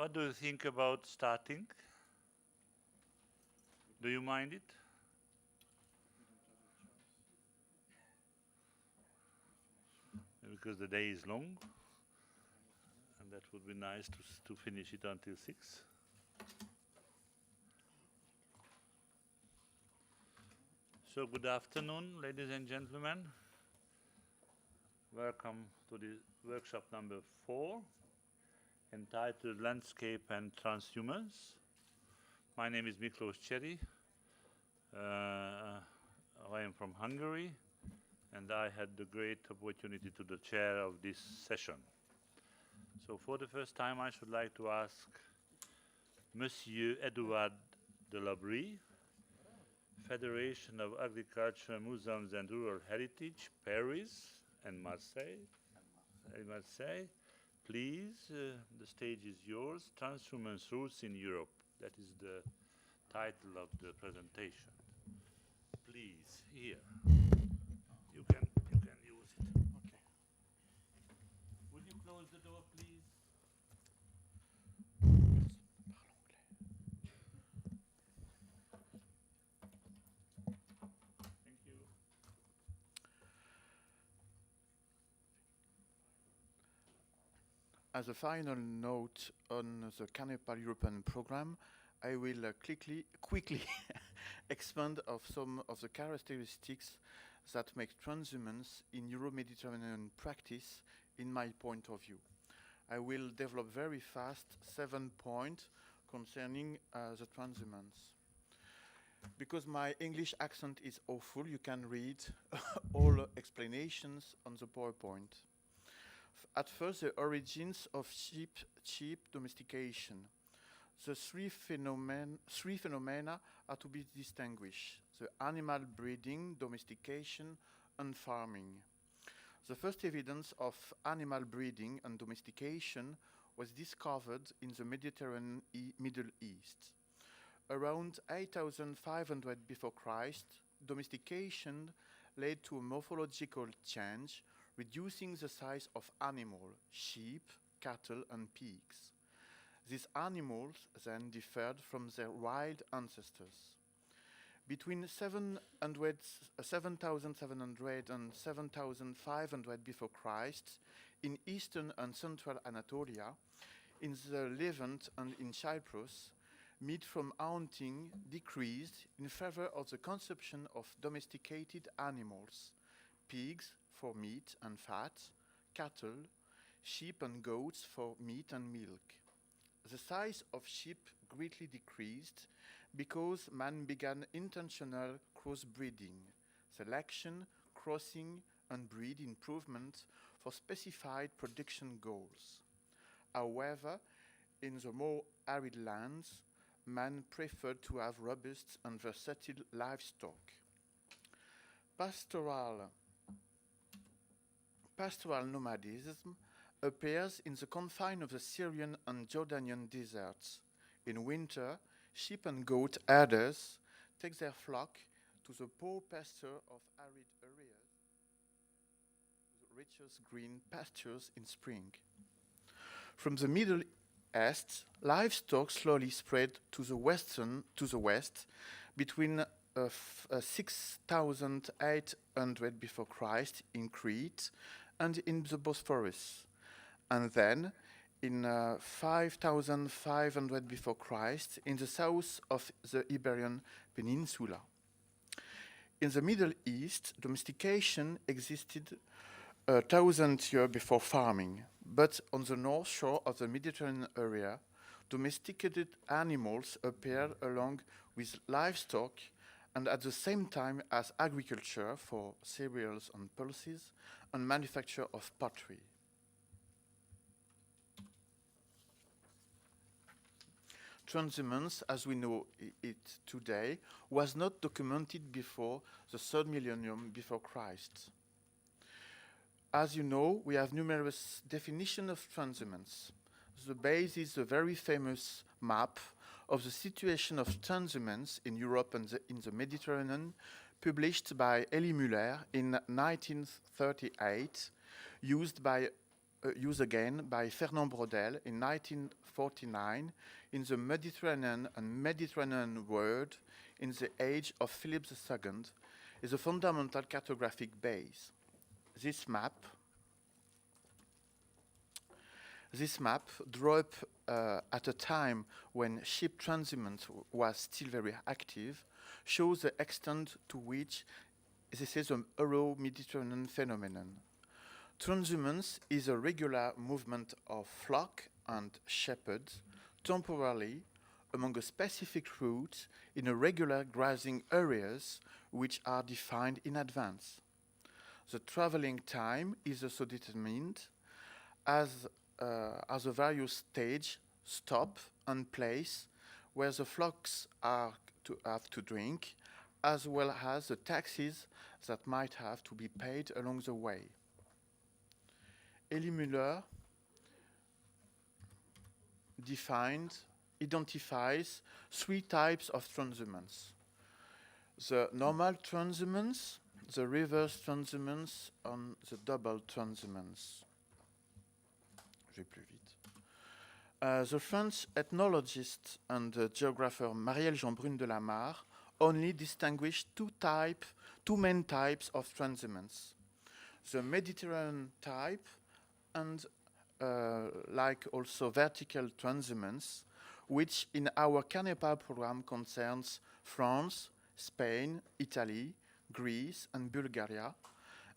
What do you think about starting? Do you mind it? Because the day is long, and that would be nice to finish it until 6. So good afternoon, ladies and gentlemen. Welcome to the workshop number 4, entitled Landscape and Transhumance. My name is Gkoltsiou. I am from Hungary, and I had the great opportunity to the chair of this session. So for the first time, I should like to ask Monsieur Edouard de Laubrie, Federation of Agricultural Museums and Rural Heritage, Paris and Marseille. Please, the stage is yours. Transhumance Roots in Europe. That is the title of the presentation. Please, here. You can use it. Okay. Would you close the door, please? Thank you. As a final note on the Canepal European program, I will quickly expand of some of the characteristics that make transhumance in Euro-Mediterranean practice in my point of view. I will develop very fast 7 points concerning the transhumance. Because my English accent is awful, you can read all explanations on the PowerPoint. At first, the origins of sheep domestication. The three phenomena are to be distinguished: the animal breeding, domestication, and farming. The first evidence of animal breeding and domestication was discovered in the Mediterranean Middle East. Around 8,500 before Christ, domestication led to a morphological change, reducing the size of animals, sheep, cattle, and pigs. These animals then differed from their wild ancestors. Between 7,700 and 7,500 before Christ, in eastern and central Anatolia, in the Levant and in Cyprus, meat from hunting decreased in favor of the consumption of domesticated animals: pigs for meat and fat, cattle, sheep and goats for meat and milk. The size of sheep greatly decreased because man began intentional crossbreeding, selection, crossing, and breed improvement for specified production goals. However, in the more arid lands, man preferred to have robust and versatile livestock. Pastoral nomadism appears in the confines of the Syrian and Jordanian deserts. In winter, sheep and goat herders take their flock to the poor pasture of arid areas, to the richest green pastures in spring. From the Middle East, livestock slowly spread to the west between 6,800 before Christ in Crete and in the Bosphorus, and then in 5,500 before Christ in the south of the Iberian Peninsula. In the Middle East, domestication existed 1,000 years before farming, but on the north shore of the Mediterranean area, domesticated animals appeared along with livestock and at the same time as agriculture for cereals and pulses and manufacture of pottery. Transhumance, as we know it today, was not documented before the 3rd millennium before Christ. As you know, we have numerous definitions of transhumance. The base is a very famous map of the situation of transhumance in Europe and in the Mediterranean, published by Elie Muller in 1938, used by used again by Fernand Braudel in 1949 in the Mediterranean and Mediterranean world in the age of Philip II, is a fundamental cartographic base. This map, drawn up at a time when ship transhumance was still very active, shows the extent to which this is an Euro-Mediterranean phenomenon. Transhumance is a regular movement of flock and shepherds temporarily among a specific route in irregular grazing areas which are defined in advance. The traveling time is also determined as a various stage, stop, and place where the flocks are to have to drink, as well as the taxes that might have to be paid along the way. Elie Müller identifies three types of transhumance: the normal transhumance, the reverse transhumance, and the double transhumance. Je vais plus vite. The French ethnologist and geographer Marielle Jeanbrun de la Mare only distinguished two main types of transhumance: the Mediterranean type and like also vertical transhumance, which in our Canepal program concerns France, Spain, Italy, Greece, and Bulgaria,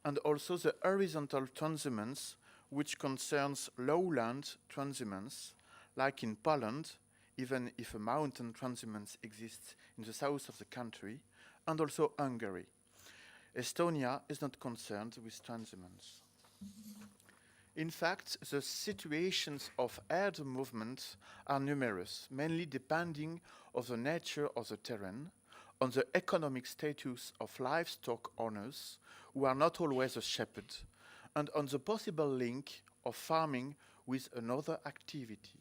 and also the horizontal transhumance, which concerns lowland transhumance, like in Poland, even if a mountain transhumance exists in the south of the country, and also Hungary. Estonia is not concerned with transhumance. In fact, the situations of herd movement are numerous, mainly depending on the nature of the terrain, on the economic status of livestock owners, who are not always a shepherd, and on the possible link of farming with another activity.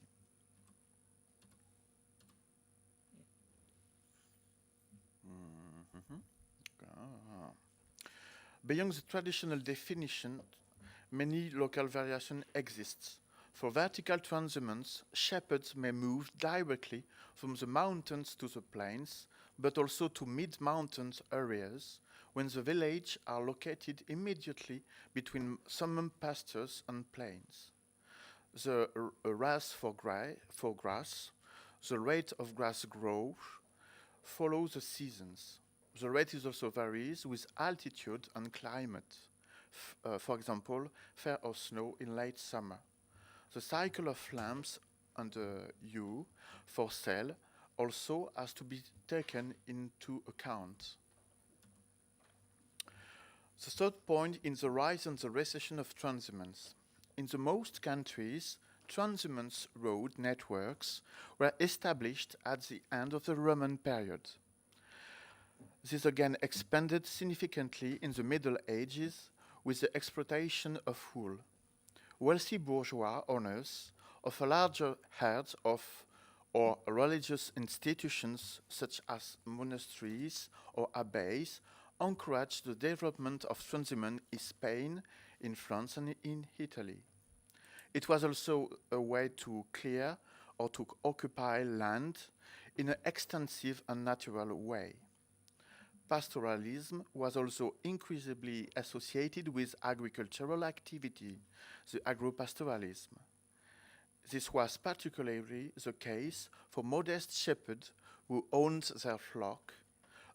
Beyond the traditional definition, many local variation exists. For vertical transhumance, shepherds may move directly from the mountains to the plains, but also to mid-mountain areas when the villages are located immediately between summer pastures and plains. The race for grass, the rate of grass growth, follows the seasons. The rate is also varies with altitude and climate. For example, fair or snow in late summer. The cycle of lambs and ewe for sale also has to be taken into account. The third point is the rise and the recession of transhumance. In the most countries, transhumance road networks were established at the end of the Roman period. This again expanded significantly in the Middle Ages with the exploitation of wool. Wealthy bourgeois owners of a larger herds or religious institutions such as monasteries or abbeys encouraged the development of transhumance in Spain, in France, and in Italy. It was also a way to clear or to occupy land in an extensive and natural way. Pastoralism was also increasingly associated with agricultural activity, the agropastoralism. This was particularly the case for modest shepherds who owned their flock,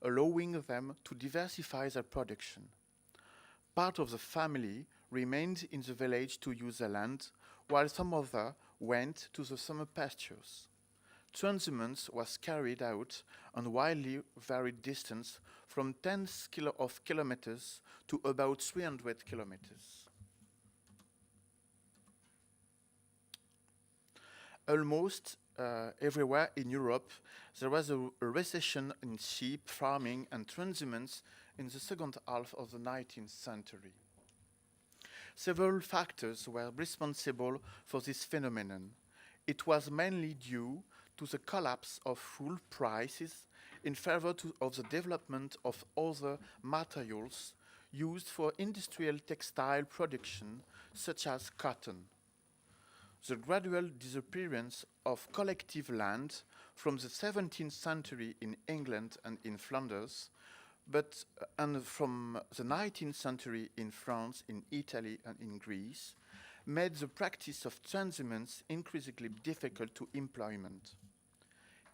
allowing them to diversify their production. Part of the family remained in the village to use the land, while some other went to the summer pastures. Transhumance was carried out on widely varied distance from tens of kilometers to about 300 kilometers. Almost everywhere in Europe, there was a recession in sheep farming and transhumance in the second half of the 19th century. Several factors were responsible for this phenomenon. It was mainly due to the collapse of wool prices in favor of the development of other materials used for industrial textile production, such as cotton. The gradual disappearance of collective land from the 17th century in England and in Flanders, and from the 19th century in France, in Italy, and in Greece, made the practice of transhumance increasingly difficult to employment.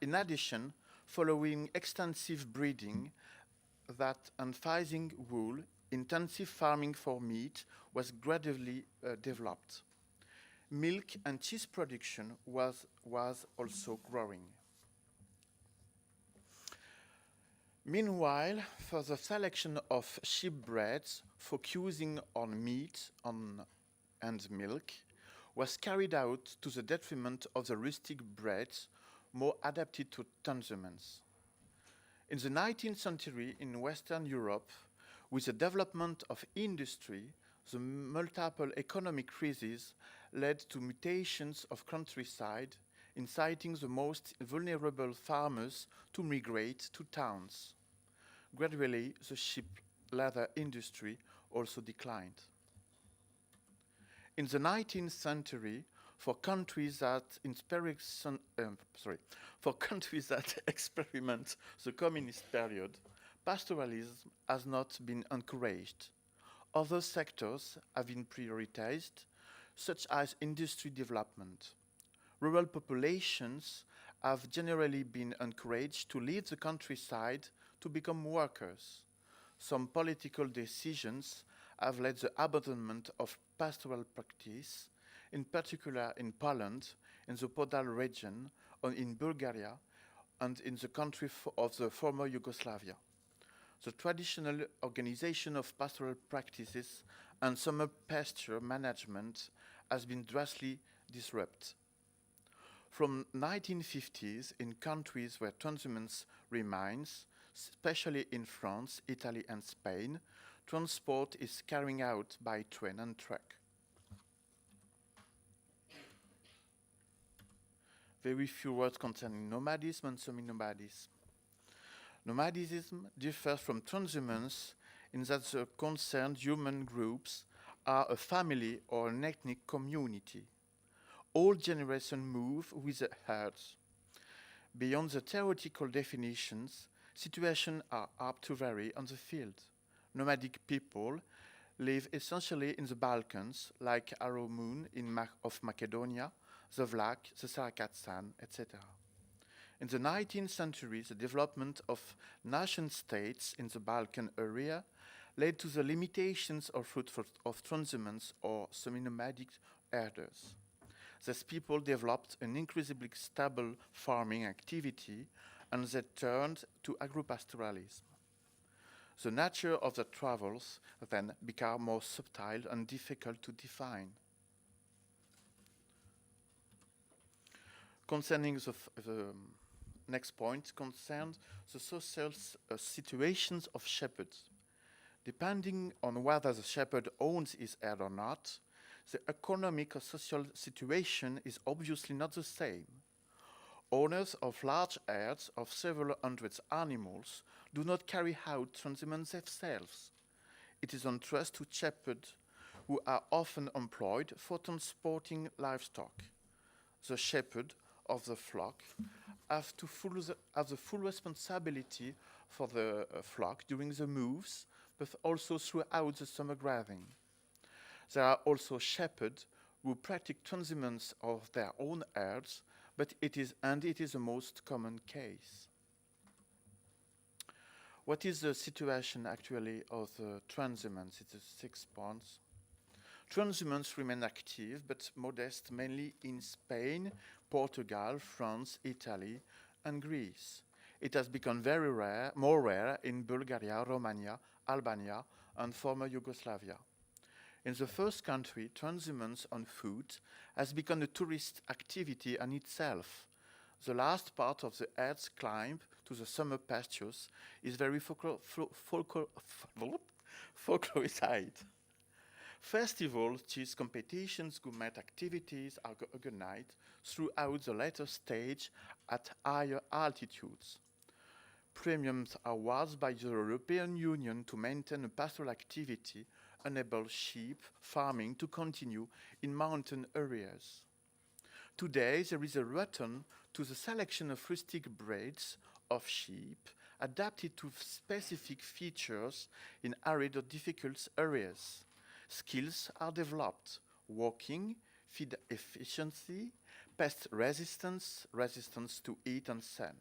In addition, following extensive breeding and phasing wool, intensive farming for meat was gradually developed. Milk and cheese production was also growing. Meanwhile, for the selection of sheep breeds, focusing on meat and milk was carried out to the detriment of the rustic breeds more adapted to transhumance. In the 19th century in Western Europe, with the development of industry, the multiple economic crises led to mutations of countryside, inciting the most vulnerable farmers to migrate to towns. Gradually, the sheep leather industry also declined. In the 19th century, for countries that experiment the communist period, pastoralism has not been encouraged. Other sectors have been prioritized, such as industry development. Rural populations have generally been encouraged to leave the countryside to become workers. Some political decisions have led the abandonment of pastoral practice, in particular in Poland, in the Podal region, and in Bulgaria, and in the country of the former Yugoslavia. The traditional organization of pastoral practices and summer pasture management has been drastically disrupted. From 1950s, in countries where transhumance remains, especially in France, Italy, and Spain, transport is carried out by train and truck. Very few words concerning nomadism and semi-nomadism. Nomadism differs from transhumance in that the concerned human groups are a family or an ethnic community. All generations move with the herds. Beyond the theoretical definitions, situations are apt to vary on the field. Nomadic people live essentially in the Balkans, like Aromun of Macedonia, the Vlach, the Sarakatstan, etc. In the 19th century, the development of nation-states in the Balkan area led to the limitations of transhumance or semi-nomadic herders. These people developed an increasingly stable farming activity, and they turned to agropastoralism. The nature of the travels then became more subtle and difficult to define. Concerning the next point concerns the social situations of shepherds. Depending on whether the shepherd owns his herd or not, the economic or social situation is obviously not the same. Owners of large herds of several hundred animals do not carry out transhumance themselves. It is on trust to shepherds who are often employed for transporting livestock. The shepherd of the flock have the full responsibility for the flock during the moves, but also throughout the summer grazing. There are also shepherds who practice transhumance of their own herds, but it is the most common case. What is the situation actually of the transhumance? It is 6 points. Transhumance remain active but modest, mainly in Spain, Portugal, France, Italy, and Greece. It has become more rare in Bulgaria, Romania, Albania, and former Yugoslavia. In the first country, transhumance on foot has become a tourist activity in itself. The last part of the herd's climb to the summer pastures is very folklorized. Festivals, cheese competitions, gourmet activities are organized throughout the later stage at higher altitudes. Premiums are awarded by the European Union to maintain a pastoral activity, enable sheep farming to continue in mountain areas. Today, there is a return to the selection of rustic breeds of sheep adapted to specific features in arid or difficult areas. Skills are developed: walking, feed efficiency, pest resistance, resistance to heat and sun.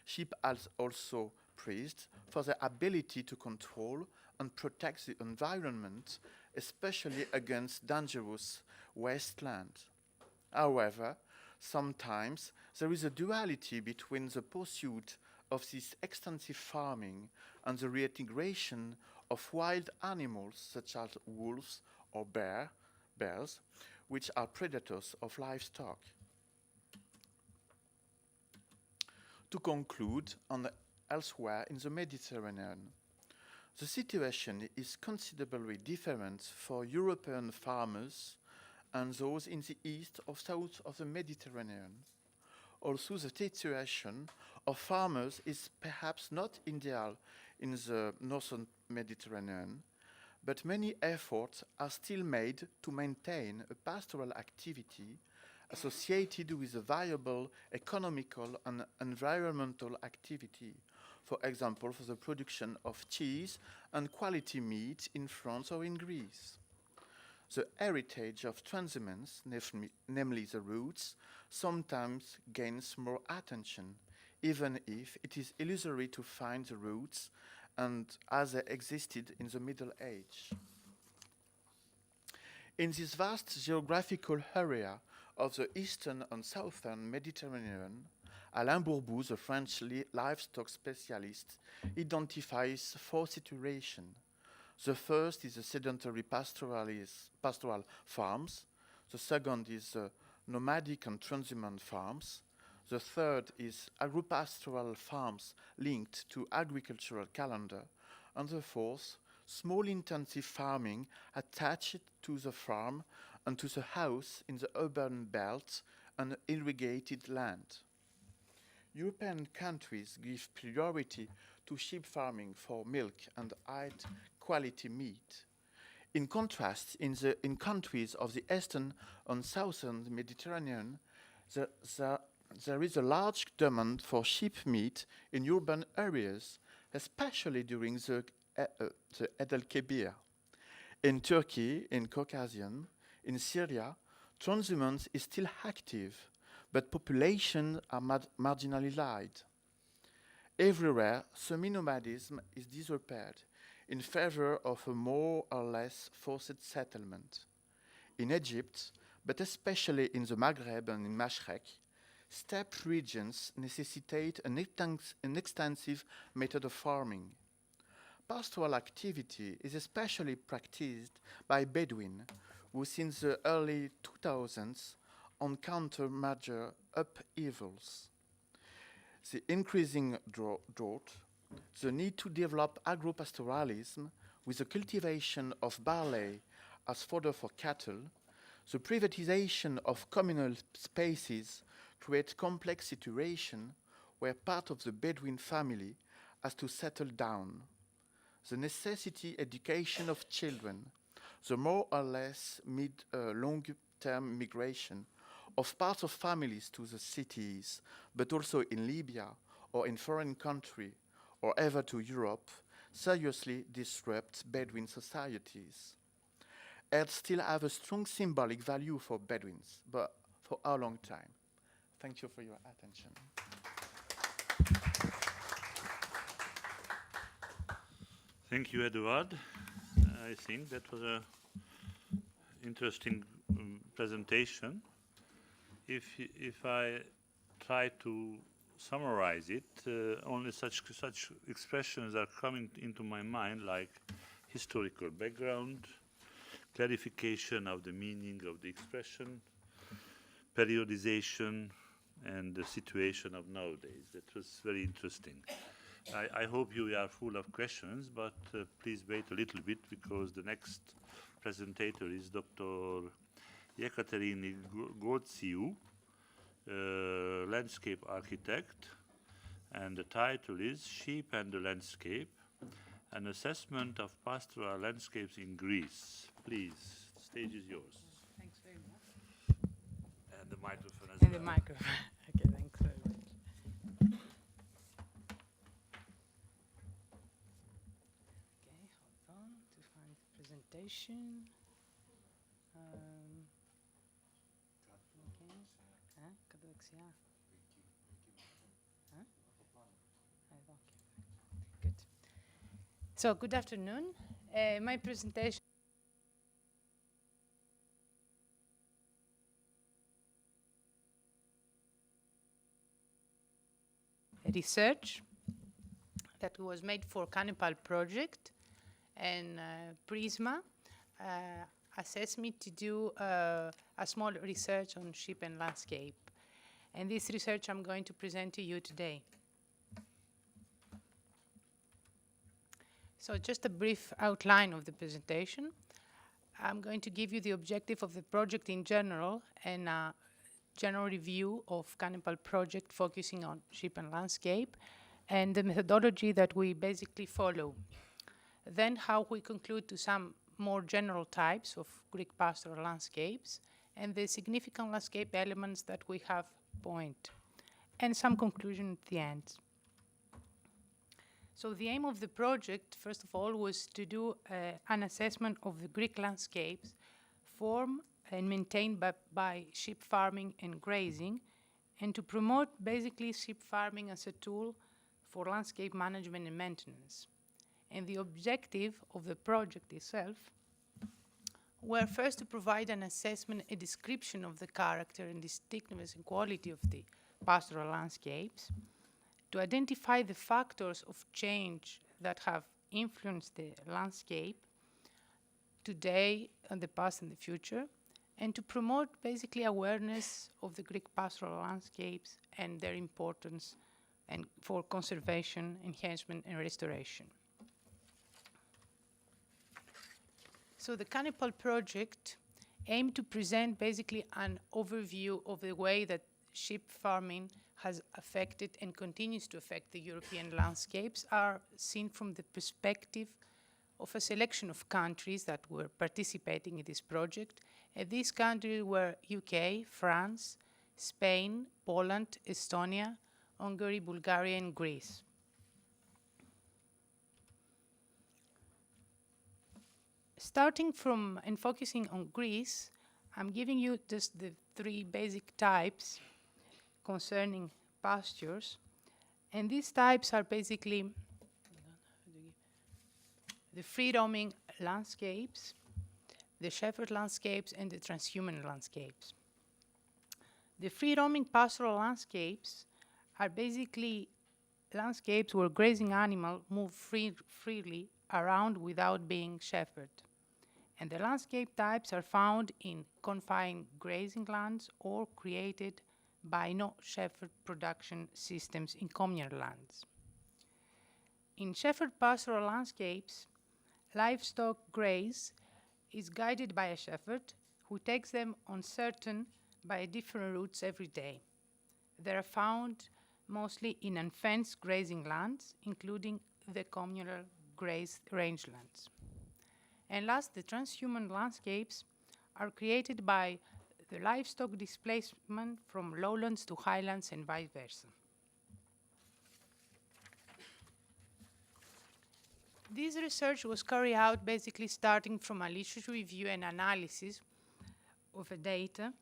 Sheep are also praised for their ability to control and protect the environment, especially against dangerous wasteland. However, sometimes there is a duality between the pursuit of this extensive farming and the reintegration of wild animals such as wolves or bears, which are predators of livestock. To conclude, on elsewhere in the Mediterranean, the situation is considerably different for European farmers and those in the east or south of the Mediterranean. Also, the situation of farmers is perhaps not ideal in the northern Mediterranean, but many efforts are still made to maintain a pastoral activity associated with a viable economical and environmental activity, for example, for the production of cheese and quality meat in France or in Greece. The heritage of transhumance, namely the roots, sometimes gains more attention, even if it is illusory to find the roots and as they existed in the Middle Age. In this vast geographical area of the eastern and southern Mediterranean, Alain Bourbou, the French livestock specialist, identifies four situations. The first is the sedentary pastoral farms. The second is nomadic and transhumant farms. The third is agripastoral farms linked to agricultural calendar. And the fourth, small intensive farming attached to the farm and to the house in the urban belt and irrigated land. European countries give priority to sheep farming for milk and high-quality meat. In contrast, in countries of the eastern and southern Mediterranean, there is a large demand for sheep meat in urban areas, especially during the Eid al-Kebir. In Turkey, in Caucasian, in Syria, transhumance is still active, but populations are marginalized. Everywhere, semi-nomadism is disappeared in favor of a more or less forced settlement. In Egypt, but especially in the Maghreb and in Mashrek, steppe regions necessitate an extensive method of farming. Pastoral activity is especially practiced by Bedouin, who since the early 2000s encounter major upheavals. The increasing drought, the need to develop agropastoralism with the cultivation of barley as fodder for cattle, the privatization of communal spaces create complex situations where part of the Bedouin family has to settle down. The necessity education of children, the more or less long-term migration of parts of families to the cities, but also in Libya or in foreign country or ever to Europe, seriously disrupt Bedouin societies. Herds still have a strong symbolic value for Bedouins, but for how long time? Thank you for your attention. Thank you, Edouard. I think that was an interesting presentation. If I try to summarize it, only such expressions are coming into my mind, like historical background, clarification of the meaning of the expression, periodization, and the situation of nowadays. That was very interesting. I hope you are full of questions, but please wait a little bit, because the next presenter is Dr. Aikaterini Gkoltsiou, landscape architect, and the title is Sheep and the Landscape, an assessment of pastoral landscapes in Greece. Please, the stage is yours. Thanks very much. And the microphone. the microphone. Okay, thanks very much. Okay, hold on to find the presentation. Okay. Gkoltsiou. Huh? Okay. Good. So, good afternoon. My presentation. Research that was made for Canepal project, and Prisma assessed me to do a small research on sheep and landscape. And this research I'm going to present to you today. So just a brief outline of the presentation. I'm going to give you the objective of the project in general and a general review of Canepal project focusing on sheep and landscape and the methodology that we basically follow. Then how we conclude to some more general types of Greek pastoral landscapes and the significant landscape elements that we have point, and some conclusion at the end. So the aim of the project, first of all, was to do an assessment of the Greek landscapes formed and maintained by sheep farming and grazing, and to promote basically sheep farming as a tool for landscape management and maintenance. And the objective of the project itself were first to provide an assessment, a description of the character and distinctiveness and quality of the pastoral landscapes, to identify the factors of change that have influenced the landscape today, and the past and the future, and to promote basically awareness of the Greek pastoral landscapes and their importance and for conservation, enhancement, and restoration. So the Canepal project aimed to present basically an overview of the way that sheep farming has affected and continues to affect the European landscapes, are seen from the perspective of a selection of countries that were participating in this project. And these countries were UK, France, Spain, Poland, Estonia, Hungary, Bulgaria, and Greece. Starting from and focusing on Greece, I'm giving you just the three basic types concerning pastures. And these types are basically the free-roaming landscapes, the shepherd landscapes, and the transhumant landscapes. The free-roaming pastoral landscapes are basically landscapes where grazing animals move freely around without being shepherded. And the landscape types are found in confined grazing lands or created by no-shepherd production systems in communal lands. In shepherd pastoral landscapes, livestock graze is guided by a shepherd who takes them on certain by different routes every day. They are found mostly in unfenced grazing lands, including the communal grazed rangelands. And last, the transhumant landscapes are created by the livestock displacement from lowlands to highlands and vice versa. This research was carried out basically starting from a literature review and analysis of the data,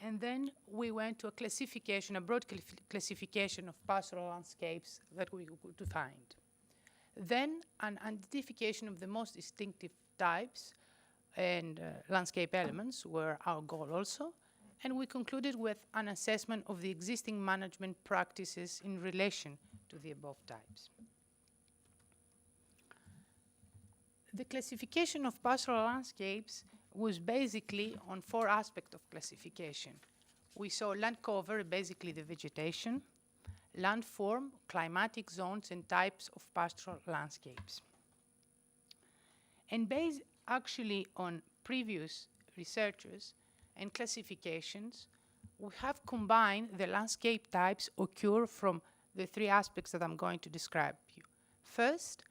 and then we went to a classification, a broad classification of pastoral landscapes that we could find. Then an identification of the most distinctive types and landscape elements were our goal also, and we concluded with an assessment of the existing management practices in relation to the above types. The classification of pastoral landscapes was basically on four aspects of classification. We saw land cover, basically the vegetation, land form, climatic zones, and types of pastoral landscapes. And based actually on previous researchers and classifications, we have combined the landscape types occur from the three aspects that I'm going to describe to you. First,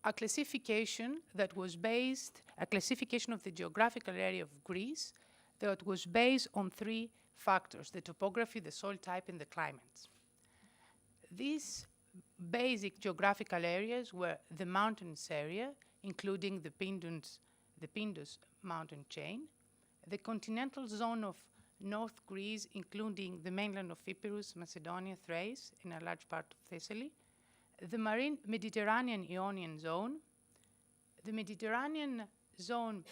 a classification that was based, a classification of the geographical area of Greece that was based on three factors: the topography, the soil type, and the climate. These basic geographical areas were the mountainous area, including the Pindus mountain chain, the continental zone of North Greece, including the mainland of Epirus, Macedonia, Thrace, and a large part of Thessaly, the marine Mediterranean-Ionian zone, the Mediterranean zone,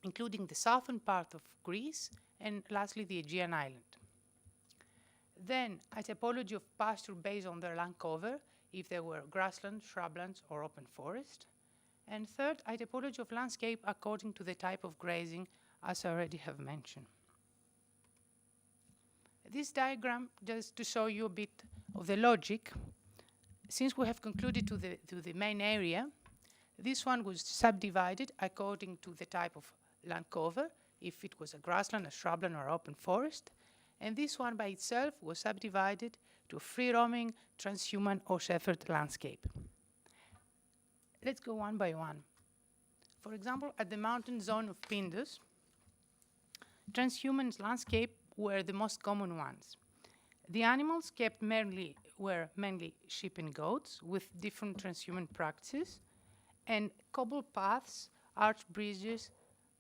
including the southern part of Greece, and lastly, the Aegean island. Then, a typology of pasture based on their land cover, if there were grassland, shrublands, or open forest. And third, a typology of landscape according to the type of grazing, as I already have mentioned. This diagram, just to show you a bit of the logic, since we have concluded to the main area, this one was subdivided according to the type of land cover, if it was a grassland, a shrubland, or open forest, and this one by itself was subdivided to free-roaming, transhuman, or shepherd landscape. Let's go one by one. For example, at the mountain zone of Pindus, transhuman landscape were the most common ones. The animals kept were mainly sheep and goats with different transhuman practices, and cobble paths, arch bridges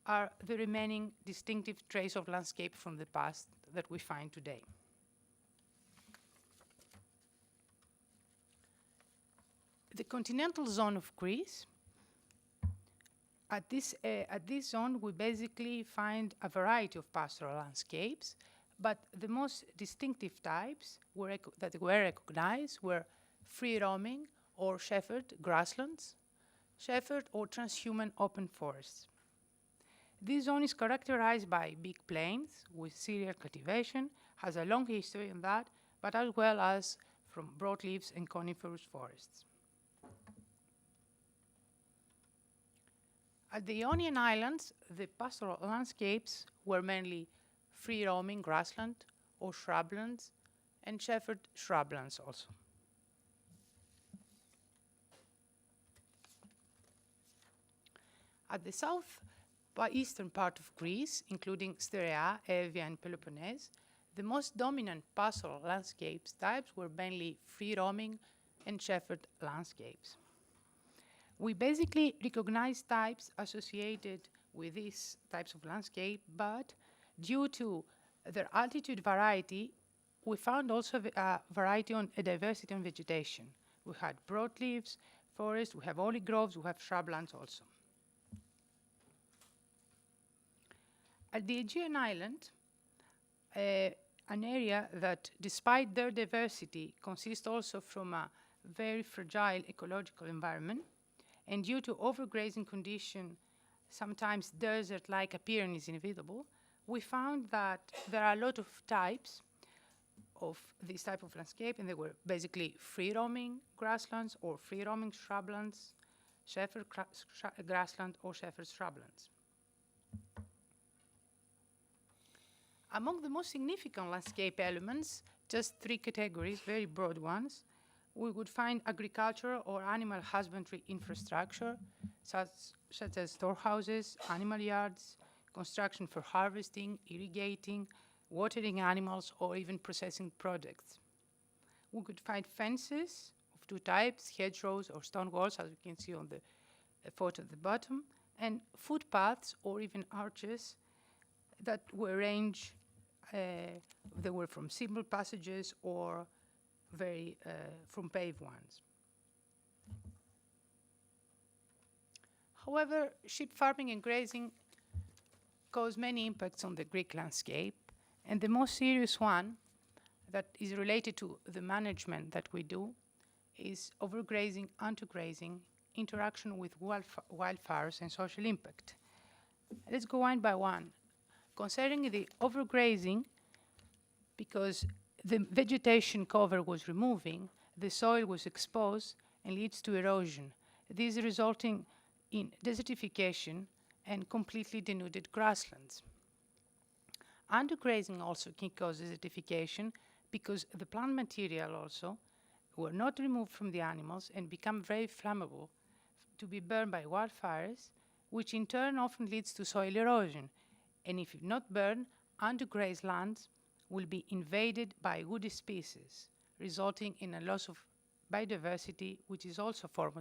are the remaining distinctive trace of landscape from the past that we find today. The continental zone of Greece, at this zone we basically find a variety of pastoral landscapes, but the most distinctive types that were recognized were free-roaming or shepherd grasslands, shepherd or transhuman open forests. This zone is characterized by big plains with serial cultivation, has a long history in that, but as well as from broadleaves and coniferous forests. At the Ionian Islands, the pastoral landscapes were mainly free-roaming grassland or shrublands, and shepherd shrublands also. At the southeastern part of Greece, including Styria, Evia, and Peloponnese, the most dominant pastoral landscapes types were mainly free-roaming and shepherd landscapes. We basically recognize types associated with these types of landscape, but due to their altitude variety, we found also a variety on a diversity on vegetation. We had broadleaves, forests, we have olive groves, we have shrublands also. At the Aegean island, an area that, despite their diversity, consists also from a very fragile ecological environment, and due to overgrazing condition, sometimes desert-like appearance is inevitable, we found that there are a lot of types of this type of landscape, and they were basically free-roaming grasslands or free-roaming shrublands, shepherd grassland or shepherd shrublands. Among the most significant landscape elements, just three categories, very broad ones, we would find agricultural or animal husbandry infrastructure, such as storehouses, animal yards, construction for harvesting, irrigating, watering animals, or even processing products. We could find fences of two types, hedgerows or stone walls, as you can see on the photo at the bottom, and footpaths or even arches that were arranged. They were from simple passages or from paved ones. However, sheep farming and grazing cause many impacts on the Greek landscape, and the most serious one that is related to the management that we do is overgrazing, undergrazing, interaction with wildfires, and social impact. Let's go one by one. Concerning the overgrazing, because the vegetation cover was removing, the soil was exposed and leads to erosion. This resulting in desertification and completely denuded grasslands. Undergrazing also can cause desertification because the plant material also were not removed from the animals and become very flammable to be burned by wildfires, which in turn often leads to soil erosion. And if not burned, undergrazed lands will be invaded by woody species, resulting in a loss of biodiversity, which is also a form